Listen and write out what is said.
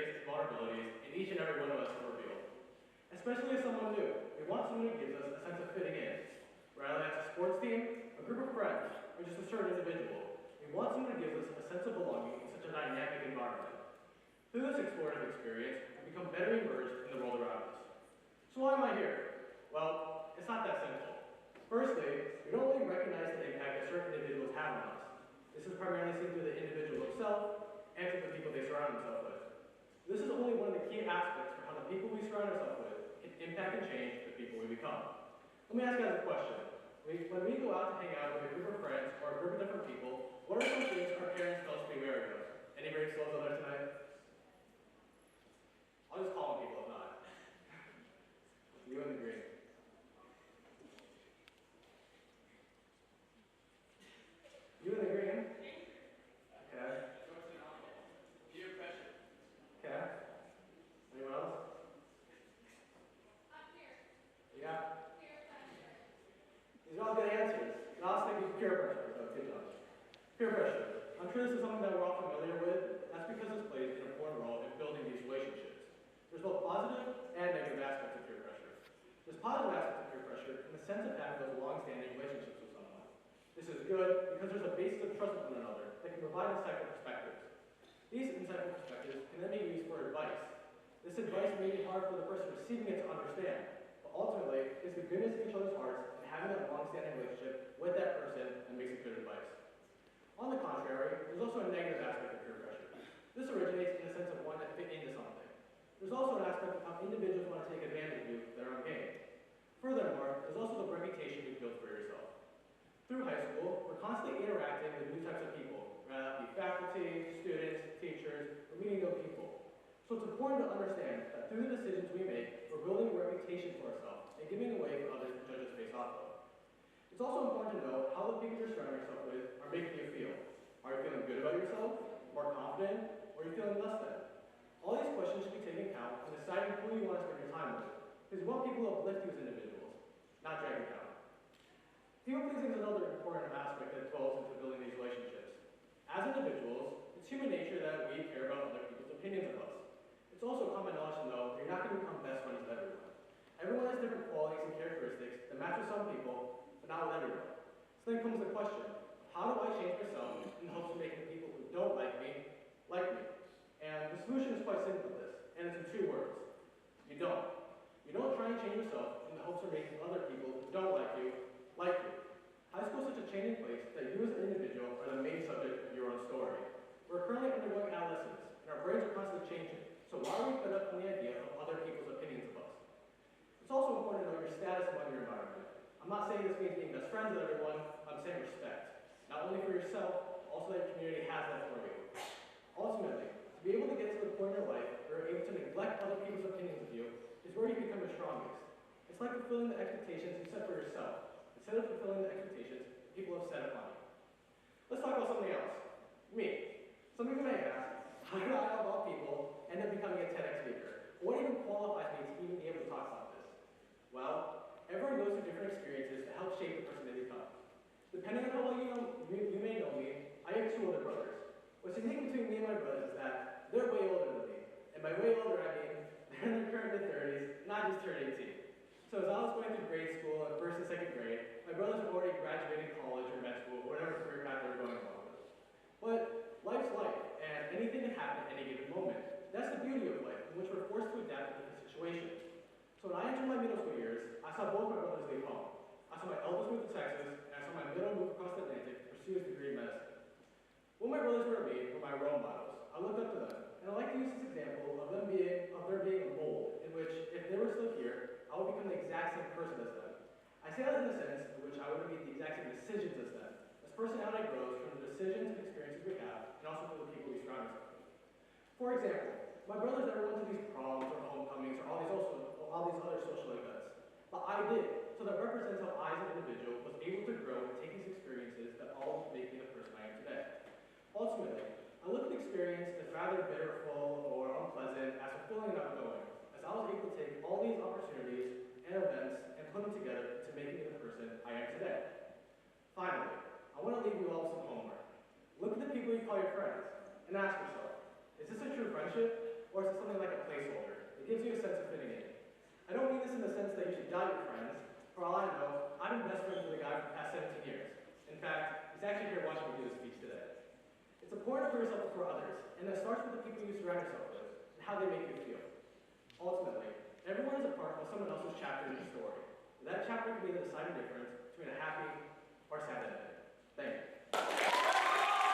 face its vulnerabilities, and each and every one of us is revealed. Especially as someone new, we want someone who gives us a sense of fitting in. Whether that's a sports team, a group of friends, or just a certain individual, we want someone who gives us a sense of belonging in such a dynamic environment. Through this explorative experience, we become better immersed in the world around us. So why am I here? Well, it's not that simple. Firstly, we don't really recognize the impact that certain individuals have on us. This is primarily seen through the individual himself and through the people they surround themselves with. This is only one of the key aspects for how the people we surround ourselves with can impact and change the people we become. Let me ask you guys a question. When we go out to hang out with a group of friends or a group of different people, what are some things our parents tell us to be wary of? Any great souls out there tonight? I'll just call on people if not. You in the green. You in the green? Okay. Peer pressure. Okay. Anyone else? Up here. Yeah. Peer pressure. These are all good answers. And I was thinking peer pressure, so good job. Peer pressure. I'm sure this is something that we're all familiar with. That's because this plays an important role in building these relationships. There's both positive and negative aspects of peer pressure. There's positive aspects of peer pressure in the sense of having those long-standing relationships with someone. This is good because there's a basis of trust with one another that can provide insightful perspectives. These insightful perspectives can then be used for advice. This advice may be hard for the person receiving it to understand, but ultimately, it's the goodness in each other's hearts and having that long-standing relationship with that person that makes it good advice. On the contrary, there's also a negative aspect of peer pressure. This originates in the sense of wanting to fit into something. There's also an aspect of how individuals want to take advantage of you for their own gain. Furthermore, there's also the reputation you build for yourself. Through high school, we're constantly interacting with new types of people, whether that be faculty, students, teachers, or meeting new people. So it's important to understand that through the decisions we make, we're building a reputation for ourselves and giving a way for others to judge us based off of. It's also important to know how the people you're surrounding yourself with are making you feel. Are you feeling good about yourself, more confident, or are you feeling less than? All these questions should be taken into account in deciding who you want to spend your time with, because you want people to uplift you as individuals, not drag you down. People pleasing is another important aspect that dwells into building these relationships. As individuals, it's human nature that we care about other people's opinions of us. It's also common knowledge to know that you're not going to become best friends with everyone. Everyone has different qualities and characteristics that match with some people, but not with everyone. So then comes the question, how do I change myself in the hopes of making the people who don't like me? And the solution is quite simple to this, and it's in 2 words. You don't. You don't try and change yourself in the hopes of making other people who don't like you. High school is such a changing place that you as an individual are the main subject of your own story. We're currently undergoing adolescence, and our brains are constantly changing, so why are we fed up on the idea of other people's opinions of us? It's also important to know your status among your environment. I'm not saying this means being best friends with everyone, I'm saying respect. Not only for yourself, but also that your community has that for you. Ultimately, to be able to get to the point in your life where you're able to neglect other people's opinions of you is where you become your strongest. It's like fulfilling the expectations you set for yourself, instead of fulfilling the expectations people have set upon you. Let's talk about something else. Me. Some of you may ask, how do I, of all people, end up becoming a TEDx speaker? What even qualifies me to even be able to talk about this? Well, everyone goes through different experiences that help shape the person they become. Depending on how well you may know me, I have 2 older brothers. What's unique between me and my brothers is that they're way older than me. And by way older, I mean they're in their current mid-30s, not just turned 18. So as I was going through grade school, in 1st and 2nd grade, my brothers were already graduating college or med school, or whatever career path they were going along with. But life's life, and anything can happen at any given moment. That's the beauty of life, in which we're forced to adapt to different situations. So when I entered my middle school years, I saw both my brothers leave home. I saw my eldest move to Texas, and I saw my middle move across the Atlantic to pursue his degree in medicine. What my brothers were to me were my role models. I looked up to them, and I like to use this example of there being a mold, in which, if they were still here, I would become the exact same person as them. I say that in the sense in which I would make the exact same decisions as them, as personality grows from the decisions and experiences we have, and also from the people we surround ourselves with. For example, my brothers never went to these proms or homecomings or all these other social events, but I did, so that represents how I as an individual was able to grow and take these experiences that all make me the person I am today. Ultimately, I look at the experience as rather bitterful or unpleasant as fulfilling and outgoing, as I was able to take all these opportunities and events and put them together to make me the person I am today. Finally, I want to leave you all with some homework. Look at the people you call your friends and ask yourself, is this a true friendship or is it something like a placeholder? It gives you a sense of fitting in. I don't mean this in the sense that you should doubt your friends. For all I know, I've been best friends with a guy for the past 17 years. In fact, he's actually here watching me do this speech today. It's important for yourself before others, and that starts with the people you surround yourself with, and how they make you feel. Ultimately, everyone is a part of someone else's chapter in your story. That chapter can be the deciding difference between a happy or sad ending. Thank you.